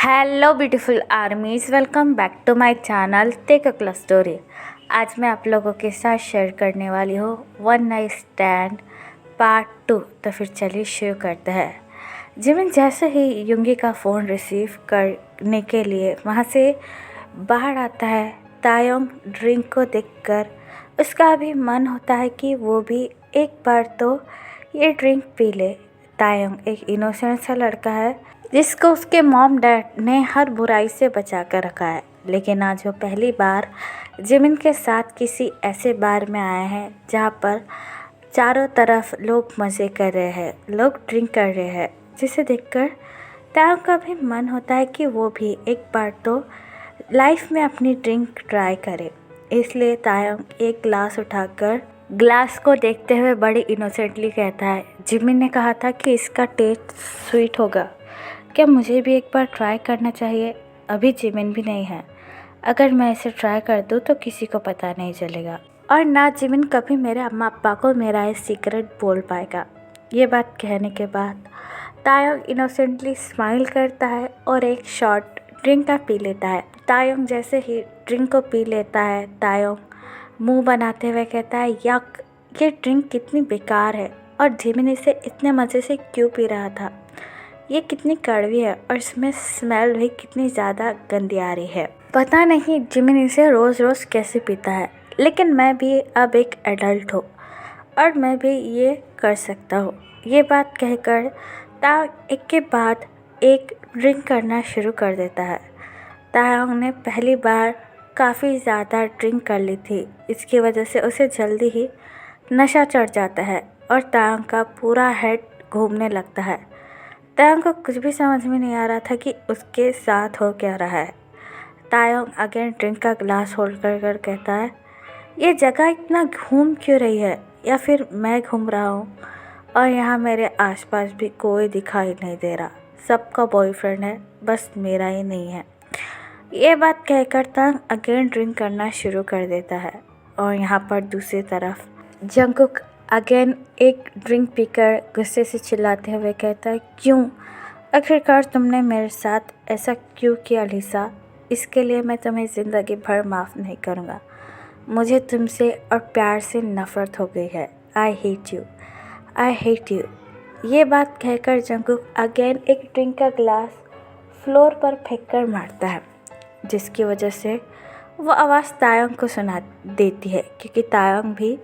Hello beautiful armies, welcome back to my channel tech a class story. आज मैं आप लोगों के साथ शेयर करने वाली हूँ वन नाइट स्टैंड पार्ट 2। तो फिर चलिए शुरू करते हैं। जिमिन जैसे ही युंगी का फ़ोन रिसीव करने के लिए वहाँ से बाहर आता है, तायोंग ड्रिंक को देखकर उसका भी मन होता है कि वो भी एक बार तो ये ड्रिंक पी ले। तायोंग एक इनोसेंट सा लड़का है जिसको उसके मॉम डैड ने हर बुराई से बचा कर रखा है, लेकिन आज वो पहली बार जिमिन के साथ किसी ऐसे बार में आया है जहाँ पर चारों तरफ लोग मज़े कर रहे हैं, लोग ड्रिंक कर रहे हैं, जिसे देखकर तायोंग का भी मन होता है कि वो भी एक बार तो लाइफ में अपनी ड्रिंक ट्राई करे। इसलिए तायोंग एक ग्लास उठाकर ग्लास को देखते हुए बड़ी इनोसेंटली कहता है, जिमिन ने कहा था कि इसका टेस्ट स्वीट होगा, क्या मुझे भी एक बार ट्राई करना चाहिए? अभी जिमिन भी नहीं है, अगर मैं इसे ट्राई कर दूँ तो किसी को पता नहीं चलेगा और ना जिमिन कभी मेरे अम्मा पापा को मेरा ये सीक्रेट बोल पाएगा। ये बात कहने के बाद तायोंग इनोसेंटली स्माइल करता है और एक शॉट ड्रिंक का पी लेता है। तायोंग जैसे ही ड्रिंक को पी लेता है, तायोंग मुंह बनाते हुए कहता है, यक, ये ड्रिंक कितनी बेकार है और जिमिन इसे इतने मज़े से क्यों पी रहा था? ये कितनी कड़वी है और इसमें स्मेल भी कितनी ज़्यादा गंदी आ रही है। पता नहीं जिमिन इसे रोज़ रोज़ कैसे पीता है, लेकिन मैं भी अब एक एडल्ट हूँ और मैं भी ये कर सकता हूँ। ये बात कहकर तायोंग एक के बाद एक ड्रिंक करना शुरू कर देता है। तायोंग ने पहली बार काफ़ी ज़्यादा ड्रिंक कर ली थी, इसकी वजह से उसे जल्दी ही नशा चढ़ जाता है और तायोंग का पूरा हेड घूमने लगता है। तायोंग को कुछ भी समझ में नहीं आ रहा था कि उसके साथ हो क्या रहा है। तायोंग अगेन ड्रिंक का ग्लास होल्ड कर कहता है, ये जगह इतना घूम क्यों रही है, या फिर मैं घूम रहा हूँ और यहाँ मेरे आसपास भी कोई दिखाई नहीं दे रहा। सबका बॉयफ्रेंड है, बस मेरा ही नहीं है। ये बात कहकर तायोंग अगेन ड्रिंक करना शुरू कर देता है और यहाँ पर दूसरी तरफ जंगकुक अगेन एक ड्रिंक पीकर गुस्से से चिल्लाते हुए कहता है, क्यों? आखिरकार तुमने मेरे साथ ऐसा क्यों किया लिसा? इसके लिए मैं तुम्हें ज़िंदगी भर माफ़ नहीं करूँगा। मुझे तुमसे और प्यार से नफ़रत हो गई है। I hate you, I hate you. ये बात कहकर जंगकुक अगेन एक ड्रिंक का ग्लास फ्लोर पर फेंक कर मारता है, जिसकी वजह से वो आवाज़ तायोंग को सुना देती है, क्योंकि तायोंग भी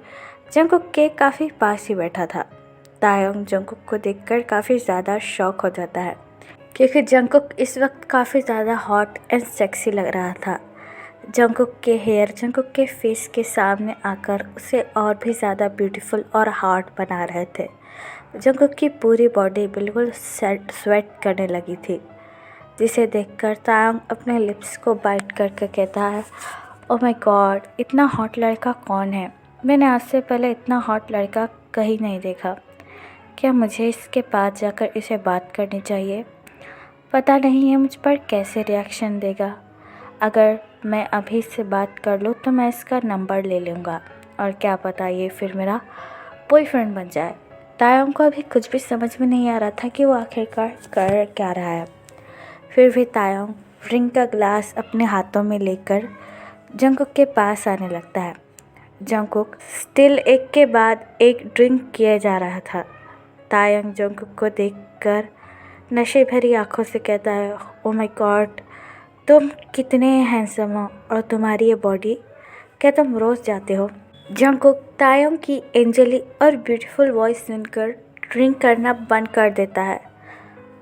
जंगकुक के काफ़ी पास ही बैठा था। तायोंग जंगकुक को देखकर काफ़ी ज़्यादा शॉक हो जाता है, क्योंकि जंगकुक इस वक्त काफ़ी ज़्यादा हॉट एंड सेक्सी लग रहा था। जंगकुक के हेयर जंगकुक के फेस के सामने आकर उसे और भी ज़्यादा ब्यूटीफुल और हॉट बना रहे थे। जंगकुक की पूरी बॉडी बिल्कुल स्वेट करने लगी थी, जिसे देखकर तायोंग अपने लिप्स को बाइट करके कहता है, ओह माय गॉड, इतना हॉट लड़का कौन है? मैंने आज से पहले इतना हॉट लड़का कहीं नहीं देखा। क्या मुझे इसके पास जाकर इसे बात करनी चाहिए? पता नहीं ये मुझ पर कैसे रिएक्शन देगा। अगर मैं अभी इससे बात कर लूँ तो मैं इसका नंबर ले लूँगा और क्या पता ये फिर मेरा बॉयफ्रेंड बन जाए। तायोंग को अभी कुछ भी समझ में नहीं आ रहा था कि वो आखिरकार कर क्या रहा है। फिर भी तायोंग ड्रिंक का ग्लास अपने हाथों में लेकर जंगकुक के पास आने लगता है। जंगकुक स्टिल एक के बाद एक ड्रिंक किया जा रहा था। तायोंग जंगकुक को देखकर नशे भरी आंखों से कहता है, ओह माय गॉड, तुम कितने हैंडसम हो और तुम्हारी ये बॉडी, क्या तुम रोज़ जाते हो? जंगकुक तायोंग की एंजली और ब्यूटीफुल वॉइस सुनकर ड्रिंक करना बंद कर देता है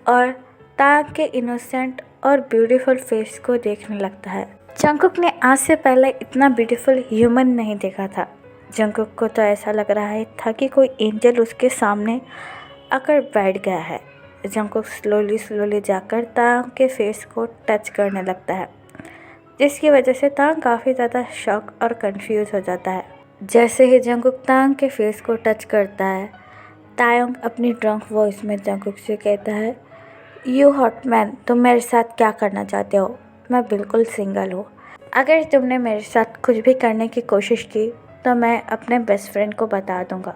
और तायोंग के इनोसेंट और ब्यूटीफुल फेस को देखने लगता है। जंगकुक ने आज से पहले इतना ब्यूटीफुल ह्यूमन नहीं देखा था। जंगकुक को तो ऐसा लग रहा था कि कोई एंजल उसके सामने आकर बैठ गया है। जंगकुक स्लोली जाकर तायोंग के फेस को टच करने लगता है, जिसकी वजह से तायोंग काफ़ी ज़्यादा शॉक और कंफ्यूज हो जाता है। जैसे ही जंगकुक तायोंग के फेस को टच करता है, तायोंग अपनी ड्रंक वॉइस में जंगकुक से कहता है, यू हॉट मैन, तुम मेरे साथ क्या करना चाहते हो? मैं बिल्कुल सिंगल हूँ। अगर तुमने मेरे साथ कुछ भी करने की कोशिश की तो मैं अपने बेस्ट फ्रेंड को बता दूँगा,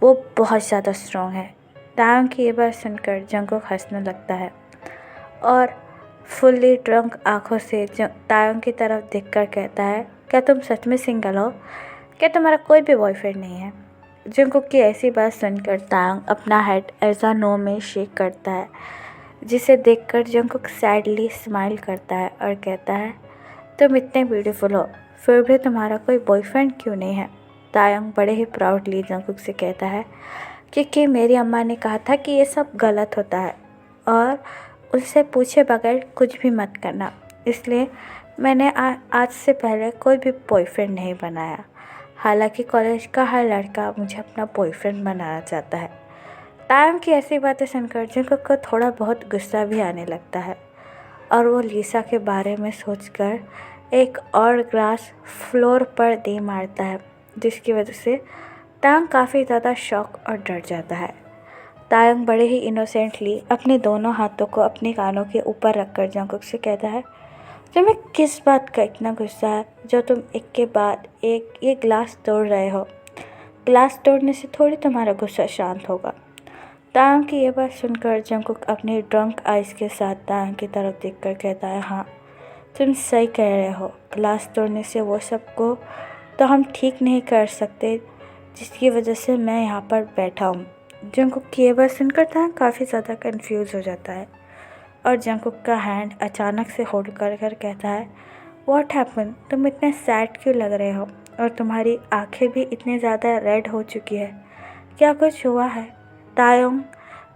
वो बहुत ज़्यादा स्ट्रॉन्ग है। तायोंग की ये बात सुनकर जंगकुक हंसने लगता है और फुल्ली ड्रंक आंखों से तायंग की तरफ देखकर कहता है, क्या तुम सच में सिंगल हो? क्या तुम्हारा कोई भी बॉयफ्रेंड नहीं है? जंगकुक की ऐसी बात सुनकर तायंग अपना हेड ऐसा नो में शेक करता है, जिसे देखकर जंगकुक सैडली स्माइल करता है और कहता है, तुम इतने ब्यूटीफुल हो, फिर भी तुम्हारा कोई बॉयफ्रेंड क्यों नहीं है? तायंग बड़े ही प्राउडली जंगकुक से कहता है, क्योंकि मेरी अम्मा ने कहा था कि ये सब गलत होता है और उससे पूछे बगैर कुछ भी मत करना, इसलिए मैंने आज से पहले कोई भी बॉयफ्रेंड नहीं बनाया। हालांकि कॉलेज का हर लड़का मुझे अपना बॉयफ्रेंड बनाना चाहता है। तायंग की ऐसी बातें सुनकर जंगकुक को थोड़ा बहुत गुस्सा भी आने लगता है और वो लीसा के बारे में सोचकर एक और ग्लास फ्लोर पर दे मारता है, जिसकी वजह से तायंग काफ़ी ज़्यादा शॉक और डर जाता है। तायंग बड़े ही इनोसेंटली अपने दोनों हाथों को अपने कानों के ऊपर रखकर जंगकुक से कहता है, तुम्हें किस बात का इतना गुस्सा है जो तुम एक के बाद एक ये ग्लास तोड़ रहे हो? ग्लास तोड़ने से थोड़ी तुम्हारा गुस्सा शांत होगा। तायंग की ये बात सुनकर जंगकुक अपनी ड्रंक आइज के साथ तायंग की तरफ देखकर कहता है, हाँ तुम सही कह रहे हो, ग्लास तोड़ने से वो सब को तो हम ठीक नहीं कर सकते, जिसकी वजह से मैं यहाँ पर बैठा हूँ। जंगकुक की ये बात सुनकर तायंग काफ़ी ज़्यादा कंफ्यूज हो जाता है और जंगकुक का हैंड अचानक से होल्ड कर कर कहता है, व्हाट हैपन? तुम इतने सैड क्यों लग रहे हो और तुम्हारी आंखें भी इतनी ज़्यादा रेड हो चुकी है, क्या कुछ हुआ है? तायंग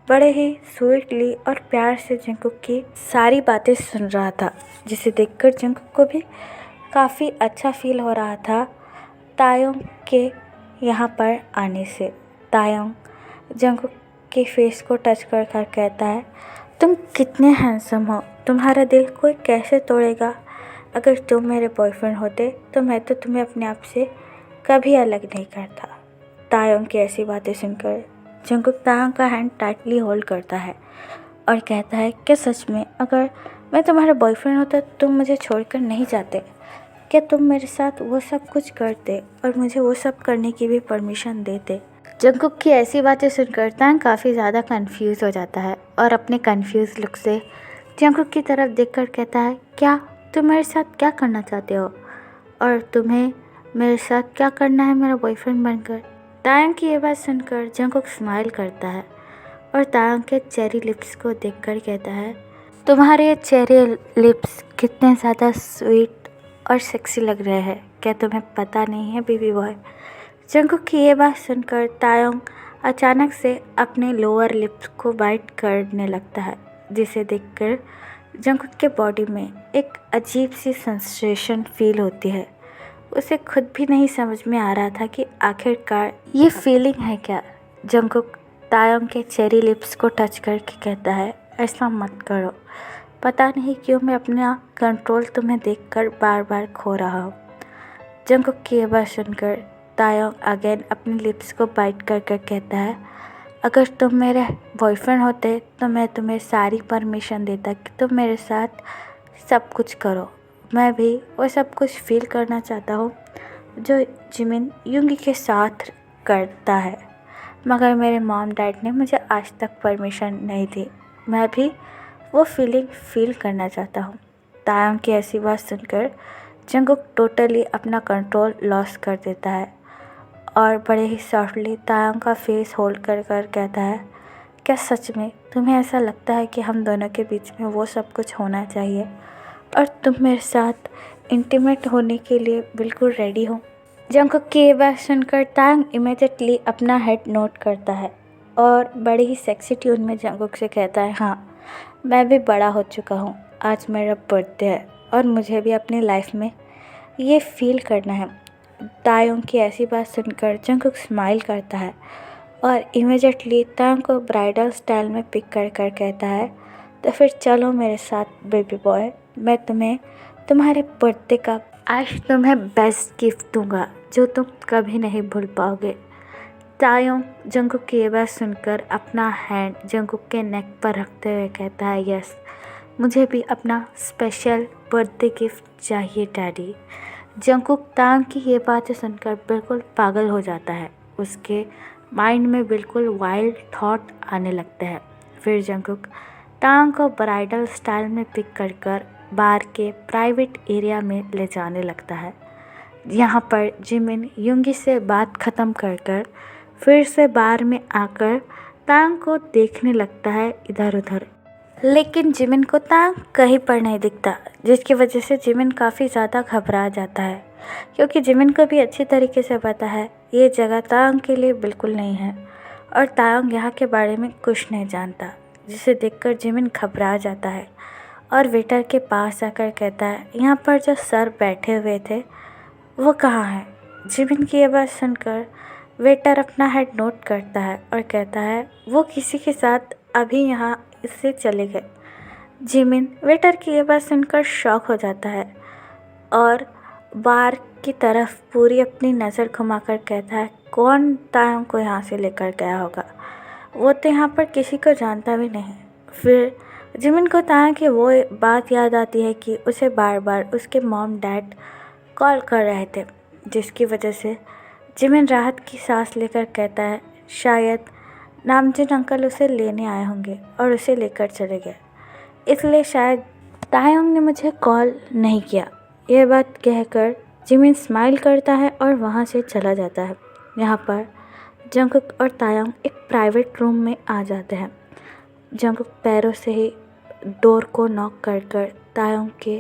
बड़े ही स्वीटली और प्यार से जंगकुक की सारी बातें सुन रहा था, जिसे देखकर जंगकुक को भी काफ़ी अच्छा फील हो रहा था तायंग के यहाँ पर आने से। तायंग जंगकुक के फेस को टच कर कर कहता है, तुम कितने हैंडसम हो, तुम्हारा दिल कोई कैसे तोड़ेगा? अगर तुम मेरे बॉयफ्रेंड होते तो मैं तो तुम्हें अपने आप से कभी अलग नहीं करता। तायंग की ऐसी बातें सुनकर जंगकुक तायंग का हैंड टाइटली होल्ड करता है और कहता है, क्या सच में अगर मैं तुम्हारा बॉयफ्रेंड होता तो तुम मुझे छोड़कर नहीं जाते? क्या तुम मेरे साथ वो सब कुछ करते और मुझे वो सब करने की भी परमिशन देते? जंगकुक की ऐसी बातें सुनकर तायंग काफ़ी ज़्यादा कंफ्यूज हो जाता है और अपने कंफ्यूज लुक से जंगकुक की तरफ देखकर कहता है, क्या तुम मेरे साथ क्या करना चाहते हो और तुम्हें मेरे साथ क्या करना है मेरा बॉयफ्रेंड बनकर? तायंग की ये बात सुनकर जंगकुक स्माइल करता है और तायंग के चेरी लिप्स को देखकर कहता है, तुम्हारे ये चेरी लिप्स कितने ज़्यादा स्वीट और सेक्सी लग रहे हैं, क्या तुम्हें पता नहीं है बेबी बॉय? जंगकुक की ये बात सुनकर तायंग अचानक से अपने लोअर लिप्स को बाइट करने लगता है, जिसे देखकर जंगकुक के बॉडी में एक अजीब सी सेंसेशन फील होती है। उसे खुद भी नहीं समझ में आ रहा था कि आखिरकार ये फीलिंग है क्या। जंगकुक तायंग के चेरी लिप्स को टच करके कहता है, ऐसा मत करो, पता नहीं क्यों मैं अपना कंट्रोल तुम्हें देखकर बार बार खो रहा हूँ। जंगकुक की ये बात सुनकर तायंग अगेन अपने लिप्स को बाइट कर कर कहता है, अगर तुम मेरे बॉयफ्रेंड होते तो मैं तुम्हें सारी परमिशन देता कि तुम मेरे साथ सब कुछ करो। मैं भी वो सब कुछ फील करना चाहता हूँ जो जिमिन युंगी के साथ करता है, मगर मेरे मॉम डैड ने मुझे आज तक परमिशन नहीं दी। मैं भी वो फीलिंग फील करना चाहता हूँ। तायंग की ऐसी बात सुनकर जंगकुक टोटली अपना कंट्रोल लॉस कर देता है और बड़े ही सॉफ्टली तायंग का फेस होल्ड कर कर कहता है, क्या सच में तुम्हें ऐसा लगता है कि हम दोनों के बीच में वो सब कुछ होना चाहिए और तुम मेरे साथ इंटीमेट होने के लिए बिल्कुल रेडी हो? जंगकुक की ये बात सुनकर तायंग इमीडिएटली अपना हेड नोट करता है और बड़ी ही सेक्सी ट्यून में जंगकुक से कहता है, हाँ मैं भी बड़ा हो चुका हूँ, आज मेरा बर्थडे है और मुझे भी अपनी लाइफ में ये फील करना है। तायंग की ऐसी बात सुनकर जंगकुक स्माइल करता है और इमीडिएटली तायंग को ब्राइडल स्टाइल में पिक कर कर कहता है, तो फिर चलो मेरे साथ बेबी बॉय, मैं तुम्हें तुम्हारे बर्थडे का आज तुम्हें बेस्ट गिफ्ट दूंगा जो तुम कभी नहीं भूल पाओगे। तायंग जंगकुक की ये बात सुनकर अपना हैंड जंगकुक के नेक पर रखते हुए कहता है, यस मुझे भी अपना स्पेशल बर्थडे गिफ्ट चाहिए डैडी। जंगकुक तायंग की ये बातें सुनकर बिल्कुल पागल हो जाता है, उसके माइंड में बिल्कुल वाइल्ड थॉट आने लगते हैं। फिर जंगकुक तायंग को ब्राइडल स्टाइल में पिक कर बार के प्राइवेट एरिया में ले जाने लगता है। यहाँ पर जिमिन युंगी से बात ख़त्म कर फिर से बार में आकर तायंग को देखने लगता है इधर उधर, लेकिन जिमिन को तायंग कहीं पर नहीं दिखता, जिसकी वजह से जिमिन काफ़ी ज़्यादा घबरा जाता है, क्योंकि जिमिन को भी अच्छी तरीके से पता है ये जगह तायंग के लिए बिल्कुल नहीं है और तायंग यहाँ के बारे में कुछ नहीं जानता, जिसे देखकर जिमिन घबरा जाता है और वेटर के पास आकर कहता है यहाँ पर जो सर बैठे हुए थे वो कहाँ हैं। जिमिन की ये बात सुनकर वेटर अपना हेड नोट करता है और कहता है वो किसी के साथ अभी यहाँ इससे चले गए। जिमिन वेटर की ये बात सुनकर शॉक हो जाता है और बार की तरफ पूरी अपनी नज़र घुमाकर कहता है कौन तायंग को यहाँ से लेकर गया होगा, वो तो यहाँ पर किसी को जानता भी नहीं। फिर जिमिन को तायंग की वो बात याद आती है कि उसे बार बार उसके मॉम डैड कॉल कर रहे थे, जिसकी वजह से जिमिन राहत की सांस लेकर कहता है शायद नामजिन अंकल उसे लेने आए होंगे और उसे लेकर चले गए, इसलिए शायद तायंग ने मुझे कॉल नहीं किया। यह बात कहकर जिमिन स्माइल करता है और वहाँ से चला जाता है। यहाँ पर जंगकुक और तायंग एक प्राइवेट रूम में आ जाते हैं। जंगकुक पैरों से ही डोर को नॉक कर तायंग के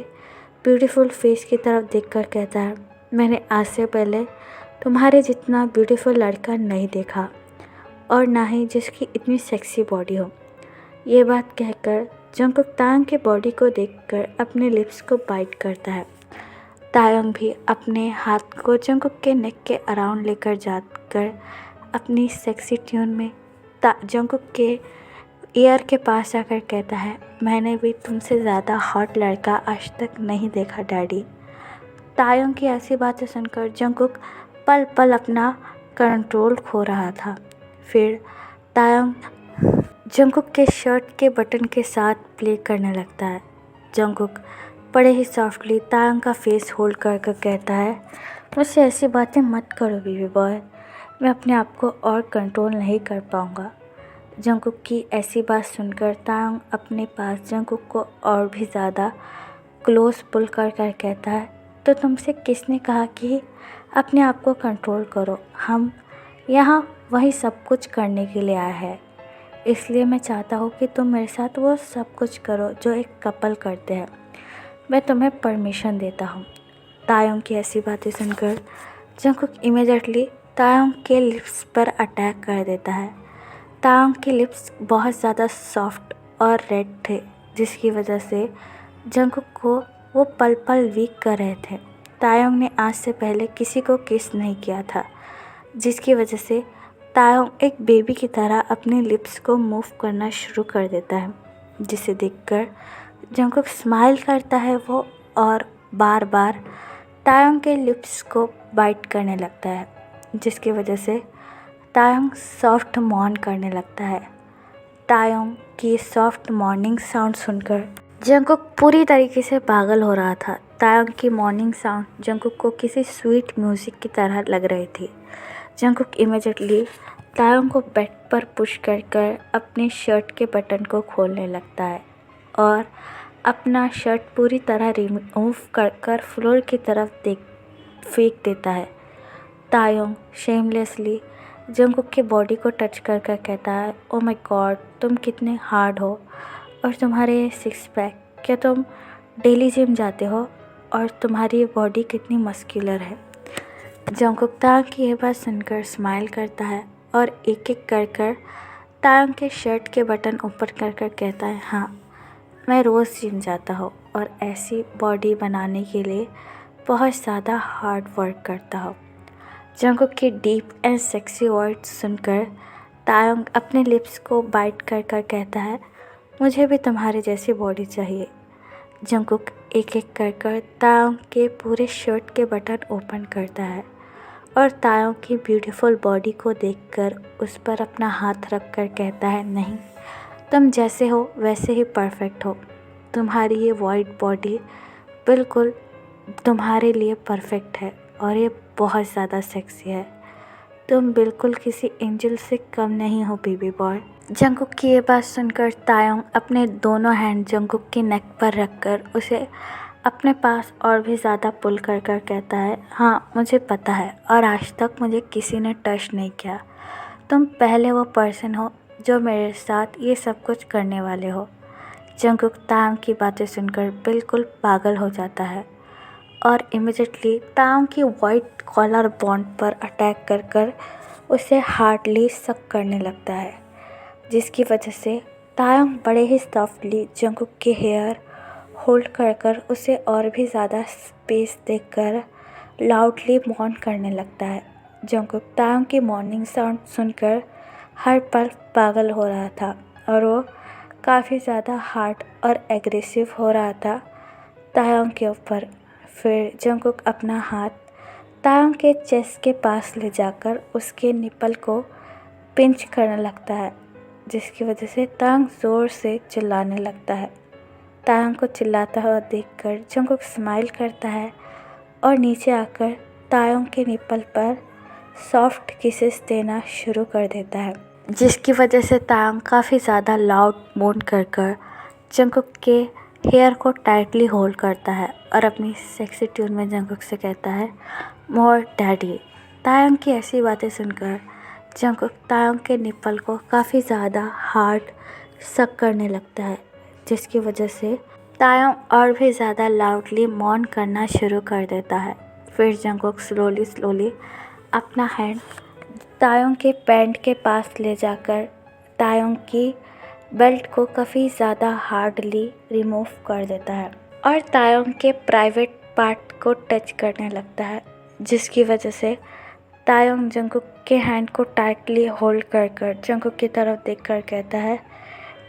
ब्यूटीफुल फेस की तरफ देखकर कहता है मैंने आज से पहले तुम्हारे जितना ब्यूटीफुल लड़का नहीं देखा और ना ही जिसकी इतनी सेक्सी बॉडी हो। ये बात कहकर जंगकुक तायंग के बॉडी को देखकर अपने लिप्स को बाइट करता है। तायंग भी अपने हाथ को जंगकुक के नेक के अराउंड लेकर जाकर अपनी सेक्सी ट्यून में जंगकुक के ईयर के पास जाकर कहता है मैंने भी तुमसे ज़्यादा हॉट लड़का आज तक नहीं देखा डैडी। तायंग की ऐसी बातें सुनकर जंगकुक पल पल अपना कंट्रोल खो रहा था। फिर तायंग जंगकुक के शर्ट के बटन के साथ प्ले करने लगता है। जंगकुक बड़े ही सॉफ्टली तायंग का फेस होल्ड कर कहता है मुझसे ऐसी बातें मत करो बेबी बॉय, मैं अपने आप को और कंट्रोल नहीं कर पाऊँगा। जंगकुक की ऐसी बात सुनकर तायंग अपने पास जंगकुक को और भी ज़्यादा क्लोज पुल कर कहता है तो तुमसे किसने कहा कि अपने आप को कंट्रोल करो, हम यहाँ वही सब कुछ करने के लिए आए हैं, इसलिए मैं चाहता हूँ कि तुम मेरे साथ वो सब कुछ करो जो एक कपल करते हैं, मैं तुम्हें परमिशन देता हूँ। तायंग की ऐसी बातें सुनकर जंगकुक इमीडिएटली तायंग के लिप्स पर अटैक कर देता है। तायंग के लिप्स बहुत ज़्यादा सॉफ्ट और रेड थे, जिसकी वजह से जंगकुक को वो पल पल वीक कर रहे थे। तायंग ने आज से पहले किसी को किस नहीं किया था, जिसकी वजह से तायंग एक बेबी की तरह अपने लिप्स को मूव करना शुरू कर देता है, जिसे देखकर जंगकुक स्माइल करता है वो और बार बार तायंग के लिप्स को बाइट करने लगता है, जिसकी वजह से तायंग सॉफ्ट मॉर्न करने लगता है। तायंग की सॉफ्ट मॉर्निंग साउंड सुनकर जंगकुक पूरी तरीके से पागल हो रहा था। तायंग की मॉर्निंग साउंड जंगकुक को किसी स्वीट म्यूज़िक की तरह लग रही थी। जंगकुक इमीडिएटली तायंग को बेड पर पुश कर अपने शर्ट के बटन को खोलने लगता है और अपना शर्ट पूरी तरह रिमूव कर फ्लोर की तरफ फेंक देता है। तायंग शेमलेसली जंगकुक के बॉडी को टच कर कहता है ओ माय गॉड, तुम कितने हार्ड हो और तुम्हारे सिक्स पैक, क्या तुम डेली जिम जाते हो और तुम्हारी बॉडी कितनी मस्कुलर है। जंगकुक तायंग की यह बात सुनकर स्माइल करता है और एक एक कर तायंग के शर्ट के बटन ऊपर कर कहता है हाँ, मैं रोज़ जिम जाता हूँ और ऐसी बॉडी बनाने के लिए बहुत ज़्यादा हार्ड वर्क करता हूँ। जंगकुक की डीप एंड सेक्सी वर्ड्स सुनकर तायंग अपने लिप्स को बाइट कर कहता है मुझे भी तुम्हारे जैसी बॉडी चाहिए। जंगकुक एक एक कर तायंग के पूरे शर्ट के बटन ओपन करता है और तायंग की ब्यूटीफुल बॉडी को देखकर उस पर अपना हाथ रख कर कहता है नहीं, तुम जैसे हो वैसे ही परफेक्ट हो, तुम्हारी ये वाइट बॉडी बिल्कुल तुम्हारे लिए परफेक्ट है और ये बहुत ज़्यादा सेक्सी है। तुम बिल्कुल किसी एंजल से कम नहीं हो बेबी बॉय। जंगकुक की ये बात सुनकर तायोंग अपने दोनों हैंड जंगकुक के नेक पर रखकर उसे अपने पास और भी ज़्यादा पुल कर कर कहता है, हाँ मुझे पता है और आज तक मुझे किसी ने टच नहीं किया। तुम पहले वो पर्सन हो जो मेरे साथ ये सब कुछ करने वाले हो। जंगकुक तायोंग की बातें सुनकर बिल्कुल पागल हो जाता है और इमिडिएटली तायोंग की वाइट कॉलर बॉन्ड पर अटैक कर कर उसे हार्डली सक करने लगता है, जिसकी वजह से तायोंग बड़े ही सॉफ्टली जंगकुक के हेयर होल्ड कर कर उसे और भी ज़्यादा स्पेस देकर लाउडली मॉर्न करने लगता है। जंगकुक तायोंग की मॉर्निंग साउंड सुनकर हर पल पागल हो रहा था और वो काफ़ी ज़्यादा हार्ड और एग्रेसिव हो रहा था तायोंग के ऊपर। फिर जंगकुक अपना हाथ तायोंग के चेस्ट के पास ले जाकर उसके निपल को पिंच करने लगता है, जिसकी वजह से तायोंग ज़ोर से चिल्लाने लगता है। तायोंग को चिल्लाता हुआ देखकर जंगकुक स्माइल करता है और नीचे आकर तायोंग के निपल पर सॉफ्ट किसेस देना शुरू कर देता है, जिसकी वजह से तायोंग काफ़ी ज़्यादा लाउड मोन कर कर जंगकुक के हेयर को टाइटली होल्ड करता है और अपनी सेक्सी ट्यून में जंगकुक से कहता है, मोर डैडी। तायोंग की ऐसी बातें सुनकर जंगकुक तायोंग के निपल को काफ़ी ज़्यादा हार्ड सक करने लगता है, जिसकी वजह से तायोंग और भी ज़्यादा लाउडली मौन करना शुरू कर देता है। फिर जंगकुक स्लोली अपना हैंड तायोंग के पैंट के पास ले जाकर तायोंग की बेल्ट को काफ़ी ज़्यादा हार्डली रिमूव कर देता है और तायोंग के प्राइवेट पार्ट को टच करने लगता है, जिसकी वजह से तायोंग जंगकुक के हैंड को टाइटली होल्ड कर कर जंगकुक की तरफ देखकर कहता है,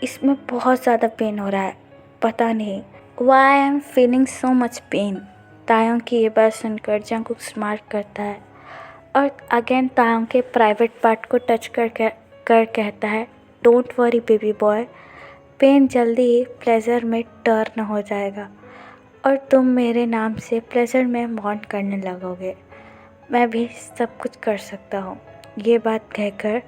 इसमें बहुत ज़्यादा पेन हो रहा है, पता नहीं why I am feeling so much pain. Taeyong की ये बात सुनकर जंगकुक स्मार्ट करता है और अगेन तायोंग के प्राइवेट पार्ट को टच कर कहता है, don't worry baby boy, pain जल्दी ही प्लेजर में टर्न हो जाएगा और तुम मेरे नाम से प्लेजर में मॉर्न करने लगोगे। मैं भी सब कुछ कर सकता हूँ। ये बात कहकर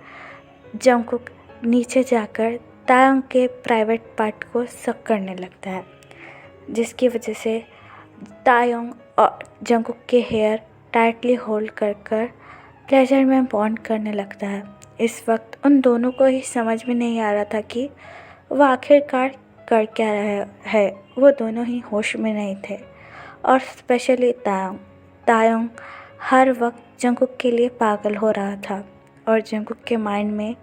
जंगकुक नीचे जाकर तायोंग के प्राइवेट पार्ट को सक करने लगता है, जिसकी वजह से तायोंग और जंगकुक के हेयर टाइटली होल्ड कर कर प्लेजर में बॉन्ड करने लगता है। इस वक्त उन दोनों को ही समझ में नहीं आ रहा था कि वह आखिरकार कर क्या रहा है। वो दोनों ही होश में नहीं थे और स्पेशली तायोंग हर वक्त जंगकुक के लिए पागल हो रहा था और जंगकुक के माइंड में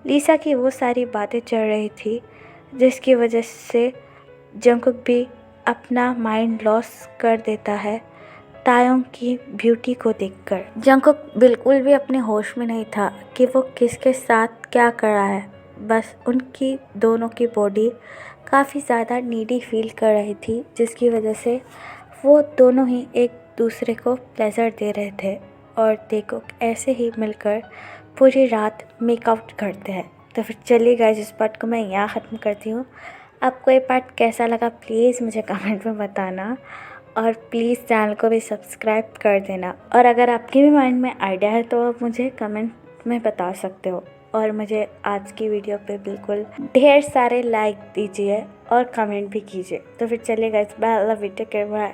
लीसा की वो सारी बातें चल रही थी, जिसकी वजह से जंगकुक भी अपना माइंड लॉस कर देता है तायोंग की ब्यूटी को देखकर। जंगकुक बिल्कुल भी अपने होश में नहीं था कि वो किसके साथ क्या कर रहा है। बस उनकी दोनों की बॉडी काफ़ी ज़्यादा नीडी फील कर रही थी, जिसकी वजह से वो दोनों ही एक दूसरे को प्लेजर दे रहे थे और देखो ऐसे ही मिलकर पूरी रात मेकआउट करते हैं। तो फिर चलिए गाइस, इस पार्ट को मैं यहाँ ख़त्म करती हूँ। आपको ये पार्ट कैसा लगा प्लीज़ मुझे कमेंट में बताना और प्लीज़ चैनल को भी सब्सक्राइब कर देना। और अगर आपके भी माइंड में आइडिया है तो आप मुझे कमेंट में बता सकते हो और मुझे आज की वीडियो पे बिल्कुल ढेर सारे लाइक दीजिए और कमेंट भी कीजिए। तो फिर चलिए guys, bye, love you, take care, bye.